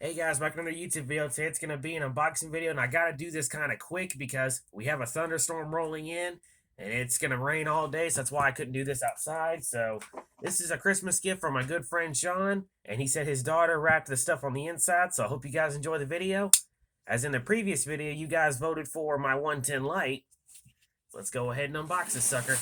Hey guys, back on another YouTube video. Today it's going to be an unboxing video, and I got to do this kind of quick because we have a thunderstorm rolling in, and it's going to rain all day, so that's why I couldn't do this outside. So this is a Christmas gift from my good friend Sean, and he said his daughter wrapped the stuff on the inside, so I hope you guys enjoy the video. As in the previous video, you guys voted for my 110 light. Let's go ahead and unbox this sucker.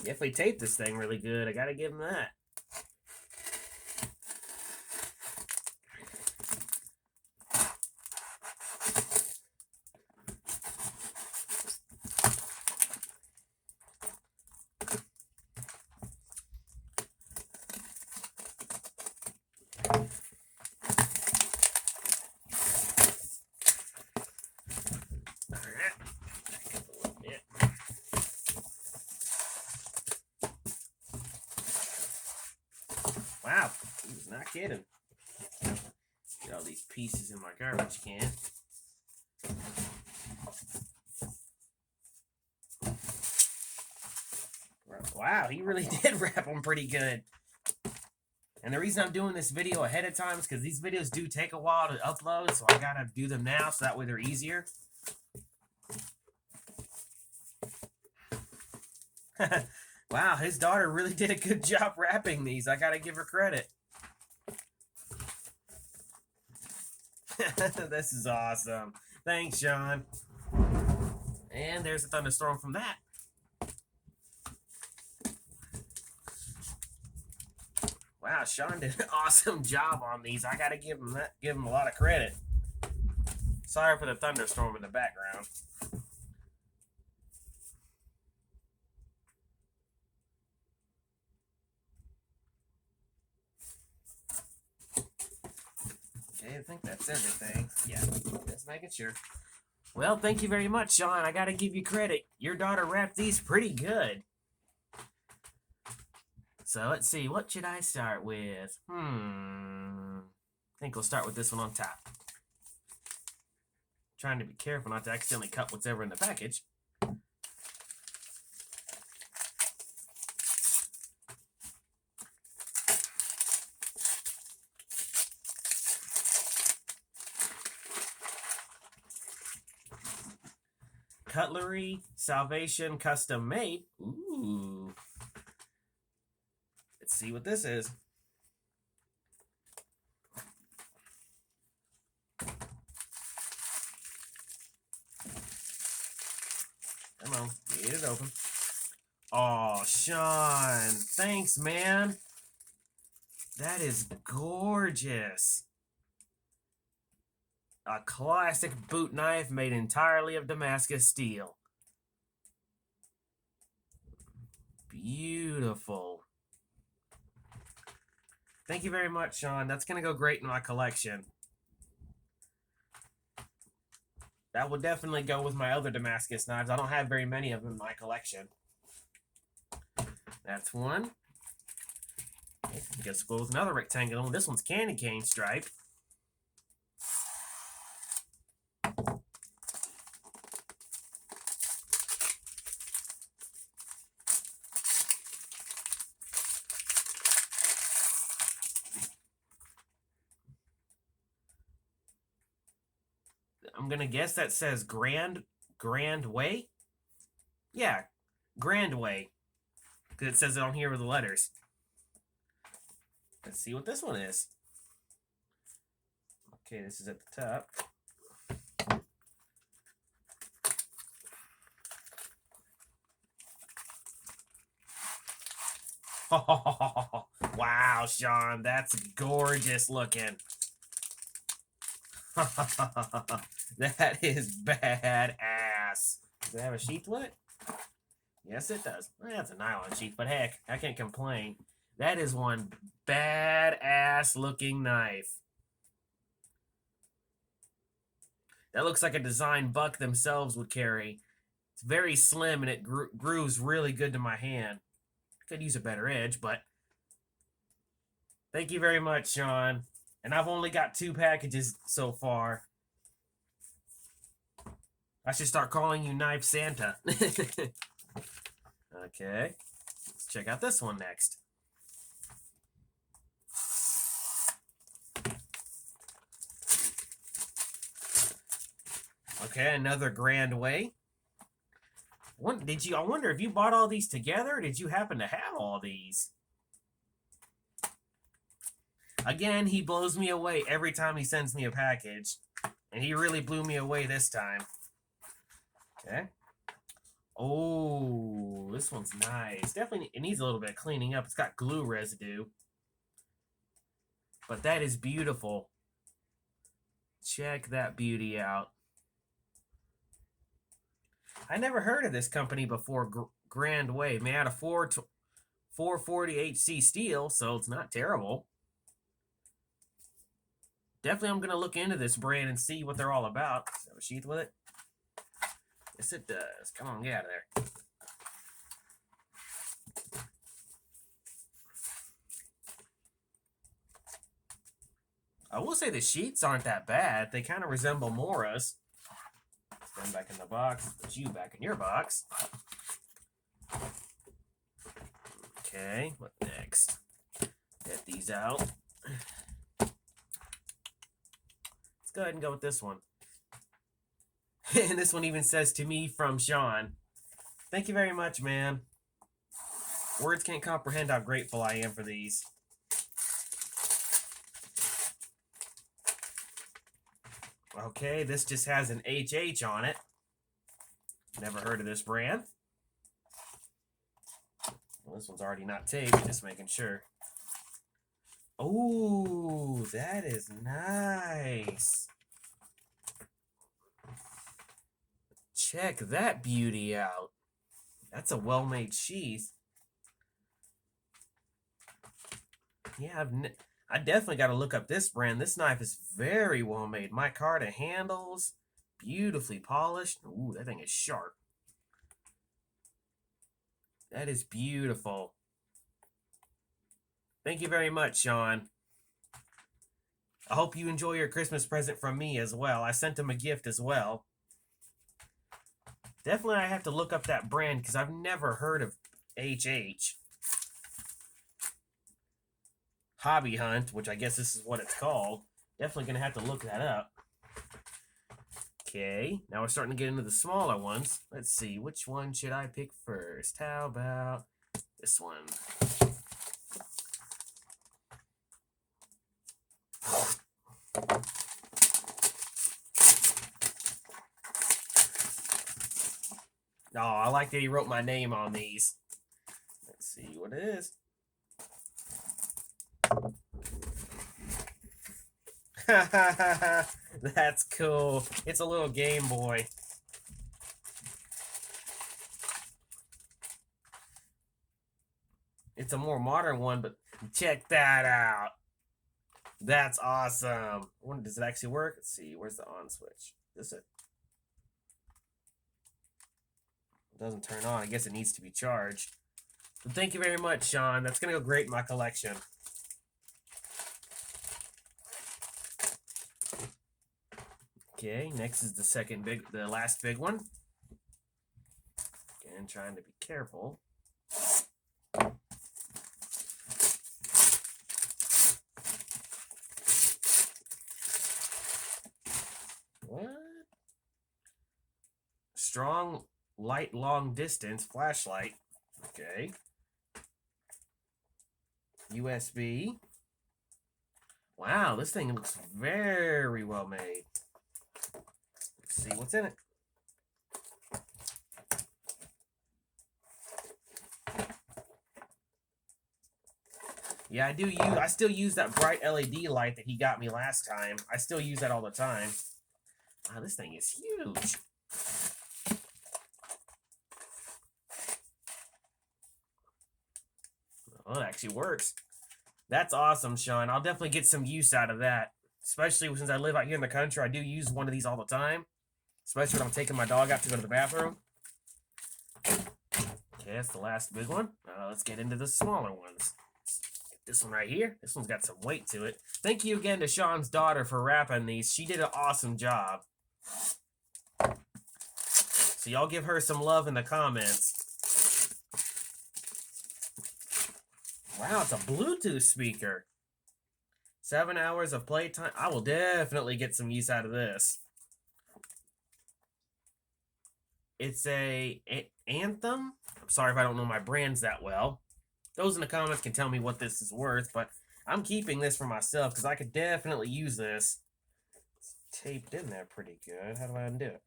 Definitely taped this thing really good. I gotta give him that. Wow, he's not kidding. Get all these pieces in my garbage can. Wow, he really did wrap them pretty good. And the reason I'm doing this video ahead of time is because these videos do take a while to upload, so I gotta do them now so that way they're easier. Wow, his daughter really did a good job wrapping these. I gotta give her credit. This is awesome. Thanks, Sean. And there's a thunderstorm from that. Wow, Sean did an awesome job on these. I gotta give him a lot of credit. Sorry for the thunderstorm in the background. Okay, I think that's everything. Yeah, just making sure. Well, thank you very much, Sean. I gotta give you credit. Your daughter wrapped these pretty good. So let's see, what should I start with? I think we'll start with this one on top. Trying to be careful not to accidentally cut what's ever in the package. Cutlery, Salvation, custom made. Ooh. Let's see what this is. Come on, get it open. Oh, Sean, thanks, man. That is gorgeous. A classic boot knife made entirely of Damascus steel. Beautiful. Thank you very much, Sean. That's going to go great in my collection. That will definitely go with my other Damascus knives. I don't have very many of them in my collection. That's one. I guess we'll go with another rectangle one. This one's candy cane stripe. I'm gonna guess that says Grand Way. Yeah, Grand Way. Because it says it on here with the letters. Let's see what this one is. Okay, this is at the top. Oh, wow, Sean, that's gorgeous looking. That is badass. Does it have a sheath with it? Yes, it does. Well, that's a nylon sheath, but heck, I can't complain. That is one badass looking knife. That looks like a design Buck themselves would carry. It's very slim and it grooves really good to my hand. Could use a better edge, but thank you very much, Sean. And I've only got 2 packages so far. I should start calling you Knife Santa. Okay. Let's check out this one next. Okay, another Grand Way. I wonder if you bought all these together, or did you happen to have all these? Again, he blows me away every time he sends me a package. And he really blew me away this time. Okay. Oh, this one's nice. Definitely, it needs a little bit of cleaning up. It's got glue residue. But that is beautiful. Check that beauty out. I never heard of this company before, Grand Way. Made out of 440 HC steel, so it's not terrible. Definitely I'm going to look into this brand and see what they're all about. Does it have a sheath with it? Yes, it does. Come on, get out of there. I will say the sheets aren't that bad. They kind of resemble Mora's. Put them back in the box. Put you back in your box. Okay, what next? Get these out. Let's go ahead and go with this one. And this one even says, "To me from Shawn." Thank you very much, man. Words can't comprehend how grateful I am for these. Okay, this just has an HH on it. Never heard of this brand. Well, this one's already not taped, just making sure. Oh, that is nice. Check that beauty out. That's a well-made sheath. Yeah, I definitely got to look up this brand. This knife is very well made. Micarta handles, beautifully polished. Ooh, that thing is sharp. That is beautiful. Thank you very much, Shawn. I hope you enjoy your Christmas present from me as well. I sent him a gift as well. Definitely I have to look up that brand because I've never heard of HH. Hobby Hunt, which I guess this is what it's called. Definitely going to have to look that up. Okay, now we're starting to get into the smaller ones. Let's see, which one should I pick first? How about this one? Oh, I like that he wrote my name on these. Let's see what it is. That's cool. It's a little Game Boy. It's a more modern one, but check that out. That's awesome. Does it actually work? Let's see. Where's the on switch? Is it? It doesn't turn on. I guess it needs to be charged. But thank you very much, Shawn. That's going to go great in my collection. Okay, next is the last big one. Again, trying to be careful. What? Strong light long distance flashlight. Okay. USB. Wow, this thing looks very well made. Let's see what's in it. Yeah, I still use that bright LED light that he got me last time. I still use that all the time. Wow, this thing is huge. Well, it actually works. That's awesome, Shawn. I'll definitely get some use out of that. Especially since I live out here in the country, I do use one of these all the time. Especially when I'm taking my dog out to go to the bathroom. Okay, that's the last big one. Let's get into the smaller ones. Get this one right here. This one's got some weight to it. Thank you again to Shawn's daughter for wrapping these. She did an awesome job. So y'all give her some love in the comments. Wow, it's a Bluetooth speaker. 7 hours of playtime. I will definitely get some use out of this. It's a Anthem. I'm sorry if I don't know my brands that well. Those in the comments can tell me what this is worth, but I'm keeping this for myself because I could definitely use this. It's taped in there pretty good. How do I undo it?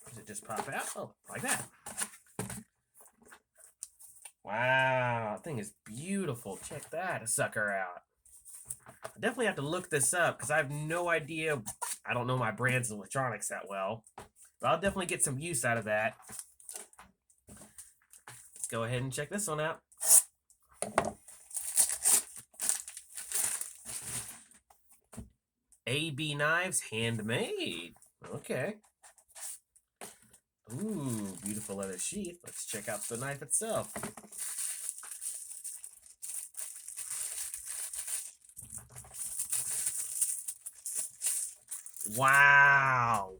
Does it just pop out? Oh, like that. Wow, that thing is beautiful. Check that sucker out. I definitely have to look this up because I have no idea. I don't know my brands of electronics that well. But I'll definitely get some use out of that. Let's go ahead and check this one out. AB Knives, handmade. Okay. Ooh, beautiful leather sheath. Let's check out the knife itself. Wow.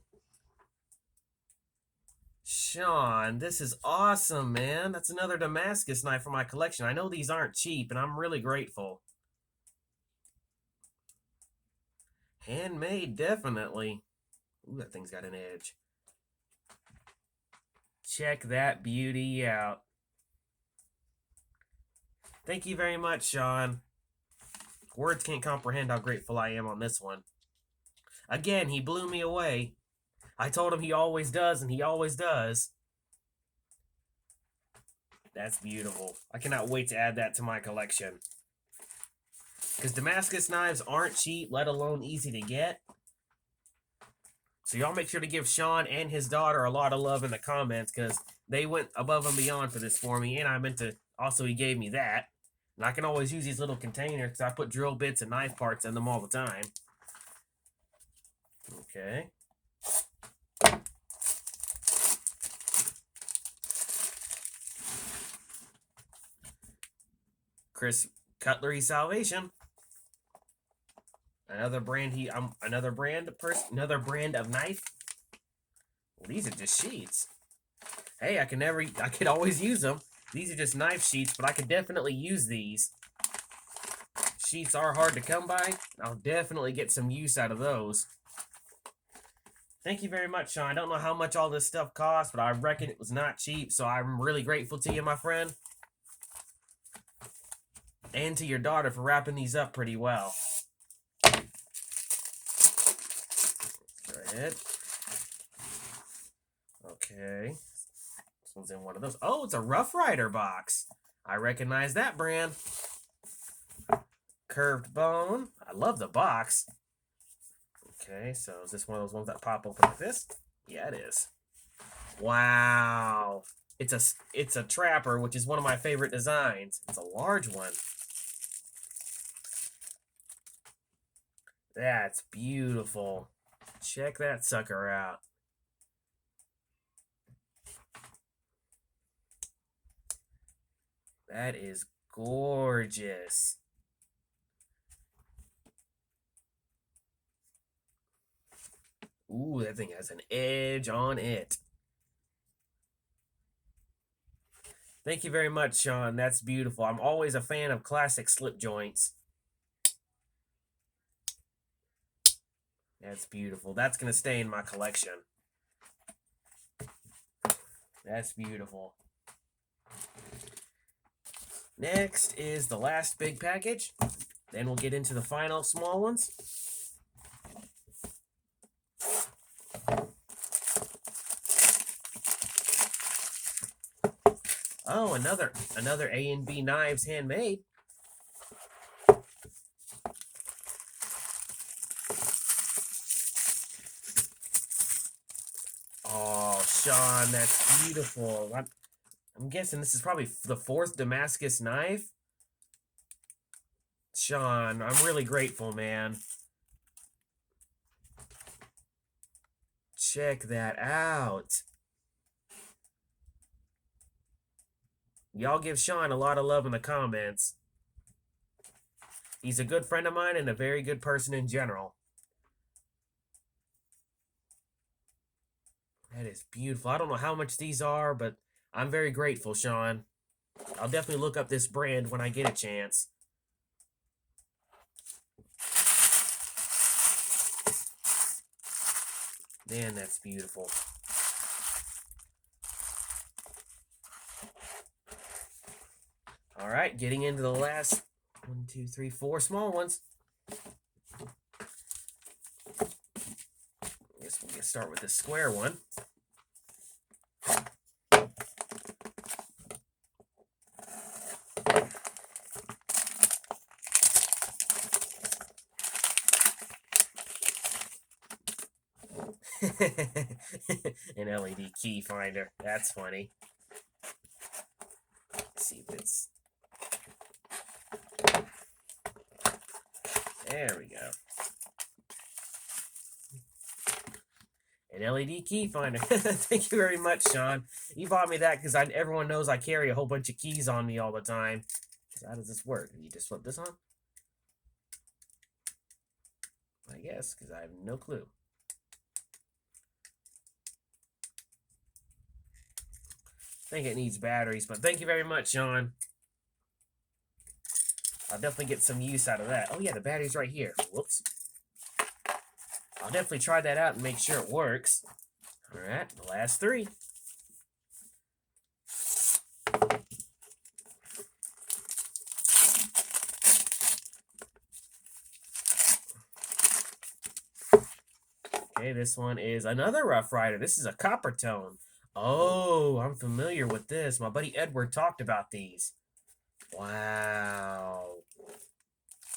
Shawn, this is awesome, man. That's another Damascus knife for my collection. I know these aren't cheap, and I'm really grateful. Handmade, definitely. Ooh, that thing's got an edge. Check that beauty out. Thank you very much, Shawn. Words can't comprehend how grateful I am on this one. Again, he blew me away. I told him he always does, and he always does. That's beautiful. I cannot wait to add that to my collection. Because Damascus knives aren't cheap, let alone easy to get. So y'all make sure to give Shawn and his daughter a lot of love in the comments because they went above and beyond for this for me. And I meant to, also he gave me that. And I can always use these little containers because I put drill bits and knife parts in them all the time. Okay. Chris Cutlery Salvation. Another brand another brand of knife. Well, these are just sheets. Hey, I could always use them. These are just knife sheets, but I could definitely use these. Sheets are hard to come by. I'll definitely get some use out of those. Thank you very much, Shawn. I don't know how much all this stuff costs, but I reckon it was not cheap, so I'm really grateful to you, my friend. And to your daughter for wrapping these up pretty well. Go ahead. Okay. This one's in one of those. Oh, it's a Rough Rider box. I recognize that brand. Curved bone. I love the box. Okay, so is this one of those ones that pop open like this? Yeah, it is. Wow. It's a trapper, which is one of my favorite designs. It's a large one. That's beautiful. Check that sucker out. That is gorgeous. Ooh, that thing has an edge on it. Thank you very much, Shawn. That's beautiful. I'm always a fan of classic slip joints. That's beautiful. That's going to stay in my collection. That's beautiful. Next is the last big package. Then we'll get into the final small ones. Oh, another A&B Knives handmade. Oh, Shawn, that's beautiful. I'm guessing this is probably the 4th Damascus knife. Shawn, I'm really grateful, man. Check that out. Y'all give Shawn a lot of love in the comments. He's a good friend of mine and a very good person in general. is beautiful. I don't know how much these are, but I'm very grateful, Shawn. I'll definitely look up this brand when I get a chance. Man, that's beautiful. All right, getting into the last 1, 2, 3, 4 small ones. I guess we're gonna start with the square one. An LED key finder. That's funny. Let's see if it's... There we go. An LED key finder. Thank you very much, Shawn. You bought me that because everyone knows I carry a whole bunch of keys on me all the time. So how does this work? You just flip this on? I guess, because I have no clue. I think it needs batteries, but thank you very much, Shawn. I'll definitely get some use out of that. Oh yeah, the battery's right here. Whoops. I'll definitely try that out and make sure it works. All right, the last 3. Okay, this one is another Rough Rider. This is a copper tone. Oh, I'm familiar with this. My buddy Edward talked about these. Wow.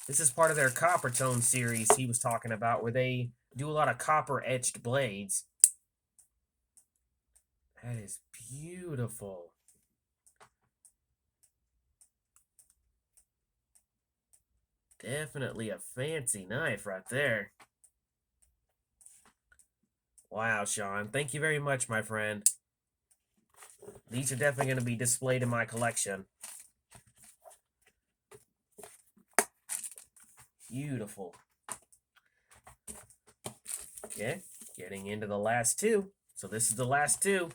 This is part of their copper tone series he was talking about, where they do a lot of copper etched blades. That is beautiful. Definitely a fancy knife right there. Wow, Shawn. Thank you very much, my friend. These are definitely going to be displayed in my collection. Beautiful. Okay, getting into the last 2. So this is the last 2.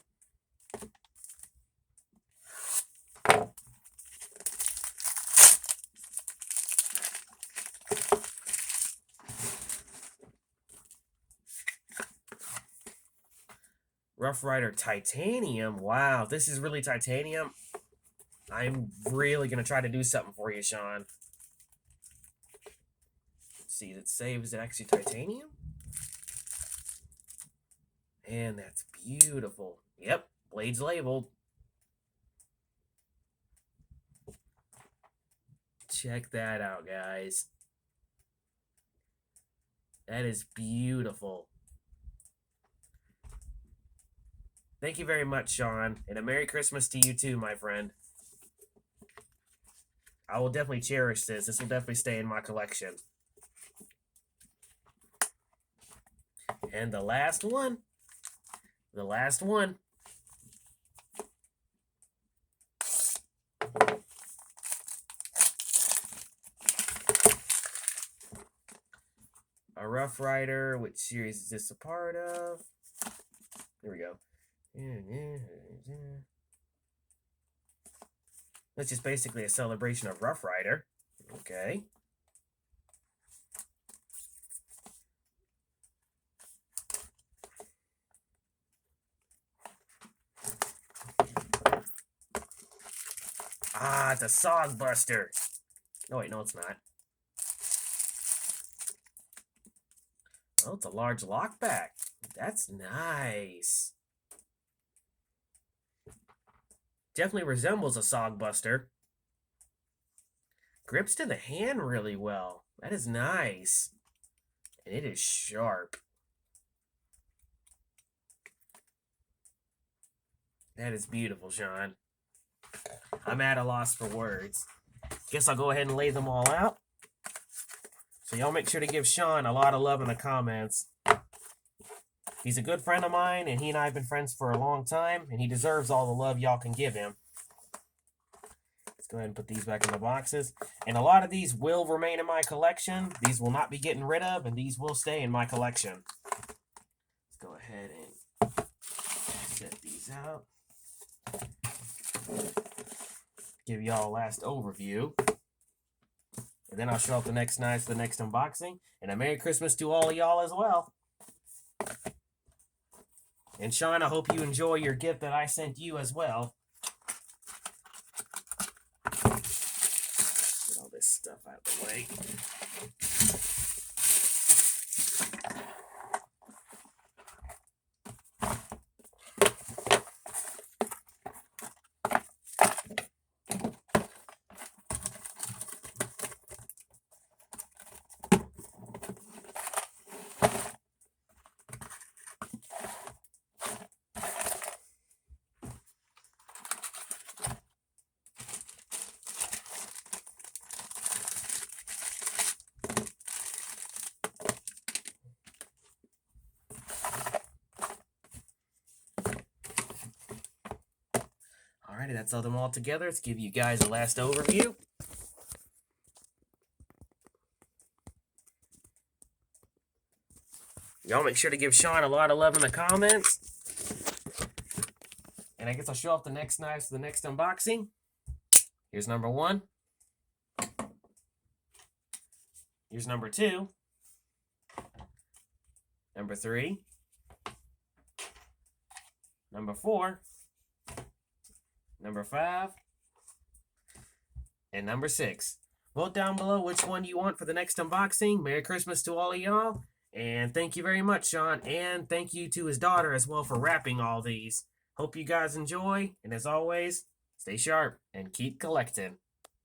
Rough Rider Titanium. Wow, this is really titanium. I'm really going to try to do something for you, Shawn. Let's see, does it say, is it actually titanium? And that's beautiful. Yep, blade's labeled. Check that out, guys. That is beautiful. Thank you very much, Shawn, and a Merry Christmas to you too, my friend. I will definitely cherish this. This will definitely stay in my collection. And the last one. The last one. A Rough Rider. Which series is this a part of? Here we go. That's just basically a celebration of Rough Rider. Okay. Ah, it's a Sog Buster. Oh, wait, no, it's not. Oh, it's a large lockback. That's nice. Definitely resembles a Sog Buster. Grips to the hand really well. That is nice. And it is sharp. That is beautiful, Shawn. I'm at a loss for words. Guess I'll go ahead and lay them all out. So y'all make sure to give Shawn a lot of love in the comments. He's a good friend of mine, and he and I have been friends for a long time, and he deserves all the love y'all can give him. Let's go ahead and put these back in the boxes. And a lot of these will remain in my collection. These will not be getting rid of, and these will stay in my collection. Let's go ahead and out. Give y'all a last overview. And then I'll show up the next night for the next unboxing. And a Merry Christmas to all of y'all as well. And Shawn, I hope you enjoy your gift that I sent you as well. Get all this stuff out of the way. Alrighty, that's all them all together. Let's give you guys a last overview. Y'all make sure to give Shawn a lot of love in the comments. And I guess I'll show off the next knives for the next unboxing. Here's number 1. Here's number 2. Number 3. Number 4. Number 5. And number 6. Vote down below which one you want for the next unboxing. Merry Christmas to all of y'all. And thank you very much, Shawn. And thank you to his daughter as well for wrapping all these. Hope you guys enjoy. And as always, stay sharp and keep collecting.